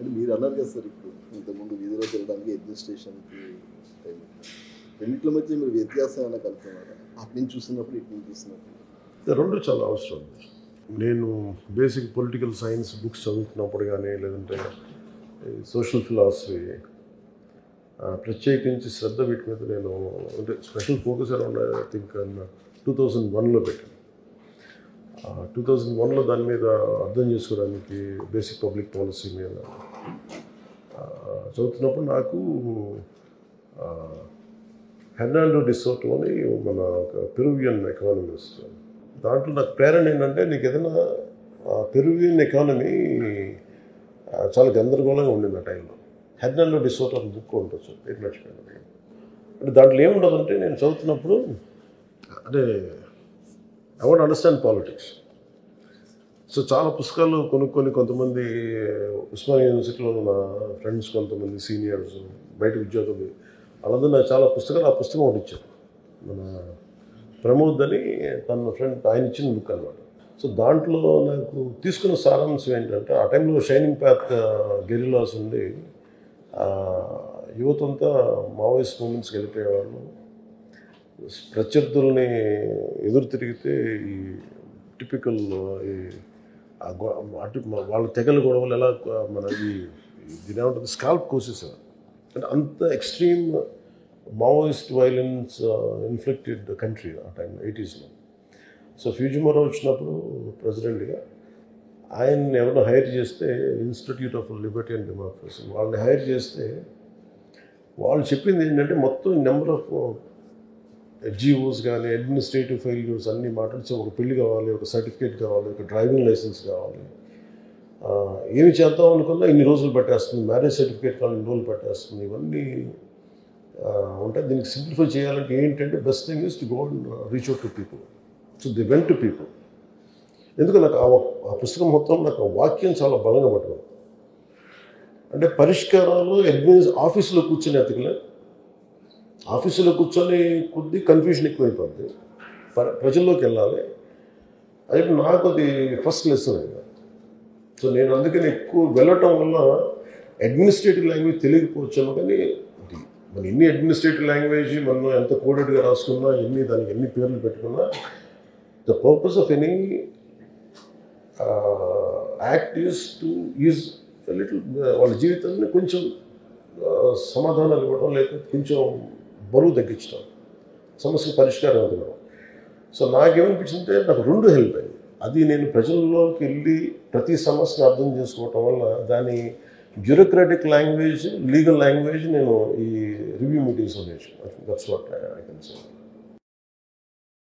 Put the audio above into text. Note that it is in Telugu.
అంటే మీరు అన్నారు కదా సార్, ఇప్పుడు ఇంతకుముందు వీధిలో తిరగడానికి అడ్మినిస్ట్రేషన్కి రెండింటి మధ్య మీరు వ్యత్యాసం ఏమైనా కలుపుతున్నారా? అటు నుంచి చూసినప్పుడు ఇటు నుంచి చూసినప్పుడు రెండు చాలా అవసరం. నేను బేసిక్ పొలిటికల్ సైన్స్ బుక్స్ చదువుతున్నప్పుడు కానీ లేదంటే సోషల్ ఫిలాసఫీ ప్రత్యేకించి శ్రద్ధ వీటి మీద నేను అంటే special focus around I think 2001లో పెట్టాను. 2001లో దాని మీద అర్థం చేసుకోవడానికి బేసిక్ పబ్లిక్ పాలసీ మీద చదువుతున్నప్పుడు నాకు హెర్నాండో డి సోటో అని మన పెరువియన్ ఎకానమిస్ట్, దాంట్లో నాకు ప్రేరణ ఏంటంటే నీకు ఏదైనా పెరువియన్ ఎకానమీ చాలా గందరగోళంగా ఉండింది ఆ టైంలో. హెర్నాండో డి సోటో అని బుక్ ఉంటుంది, పేరు మర్చిపోయింది. అంటే దాంట్లో ఏముంటుందంటే నేను చదువుతున్నప్పుడు అంటే I want understand politics. So చాలా పుస్తకాలు కొనుక్కొని కొంతమంది ఉస్మానియా యూనివర్సిటీలో నా ఫ్రెండ్స్, కొంతమంది సీనియర్స్, బయట ఉద్యోగులు వాళ్ళందరూ నాకు చాలా పుస్తకాలు, ఆ పుస్తకం ఒకటి ఇచ్చారు. మన ప్రమోద్ అని తన ఫ్రెండ్ ఆయన ఇచ్చిన బుక్ అనమాట. సో దాంట్లో నాకు తీసుకున్న సారాంశం ఏంటంటే ఆ టైంలో షైనింగ్ పాత్ గెరిలాస్ ఉండి యువతంతా మావోయిస్ట్ మూమెంట్స్కి వెళ్ళిపోయేవాళ్ళు. ప్రత్యర్థుల్ని ఎదురు తిరిగితే ఈ టిపికల్ అటు వాళ్ళ తెగల గొడవలు ఎలా మన దీని ఏమంటుంది స్కాల్ప్ కోసేసేవారు. అంటే అంత extreme Maoist violence inflicted country ఆ టైం 80sలో. సో ఫ్యూజిమోరో వచ్చినప్పుడు ప్రెసిడెంట్గా ఆయన్ని ఎవరినో హైర్ చేస్తే, institute of Liberty and democracy వాళ్ళని హైర్ చేస్తే వాళ్ళు చెప్పింది ఏంటంటే మొత్తం నెంబర్ ఆఫ్ జీఓస్ కానీ అడ్మినిస్ట్రేటివ్ ఫెయిల్యూర్స్ అన్నీ మాట్లాడితే ఒక పెళ్లి కావాలి, ఒక సర్టిఫికేట్ కావాలి, ఒక డ్రైవింగ్ లైసెన్స్ కావాలి, ఏమి చేద్దాం అనుకున్నా ఇన్ని రోజులు పట్టేస్తుంది, మ్యారేజ్ సర్టిఫికేట్ కావాలి ఇన్ని రోజులు పట్టేస్తుంది, ఇవన్నీ ఉంటాయి. దీనికి సింప్లిఫై చేయాలంటే ఏంటంటే best thing is to go and reach out to people. So the went to people. ఎందుకు నాకు ఆ పుస్తకం మొత్తం నాకు ఆ వాక్యం చాలా బలంగా పట్టుకుంది. అంటే పరిష్కారాలు ఆఫీసులో కూర్చొని ఎతకలే, ఆఫీసులో కూర్చొని కొద్ది కన్ఫ్యూషన్ ఎక్కువైపోద్ది, ప్రజల్లోకి వెళ్ళాలి. అది నాకు అది ఫస్ట్ లెసన్ అయింది. సో నేను అందుకని ఎక్కువ వెళ్ళటం వల్ల అడ్మినిస్ట్రేటివ్ లాంగ్వేజ్ తెలియకపోవచ్చాను, కానీ మన ఎన్ని అడ్మినిస్ట్రేటివ్ లాంగ్వేజ్ మనం ఎంత కోడెడ్గా రాసుకున్నా, దానికి ఎన్ని పేర్లు పెట్టుకున్నా, the purpose of any act is to is little వాళ్ళ జీవితాన్ని కొంచెం సమాధానాలు ఇవ్వడం, లేకపోతే కొంచెం బరువు తగ్గించడం, సమస్య పరిష్కారం ఇవ్వడం. సో నాకేమనిపించిందంటే నాకు రెండు హెల్ప్ అయ్యింది. అది నేను ప్రజల్లోకి వెళ్ళి ప్రతి సమస్యను అర్థం చేసుకోవటం వల్ల దాని బ్యూరోక్రాటిక్ లాంగ్వేజ్, లీగల్ లాంగ్వేజ్ నేను ఈ రివ్యూ మీటింగ్స్లో నేర్చుకున్నాను. That's what I can say.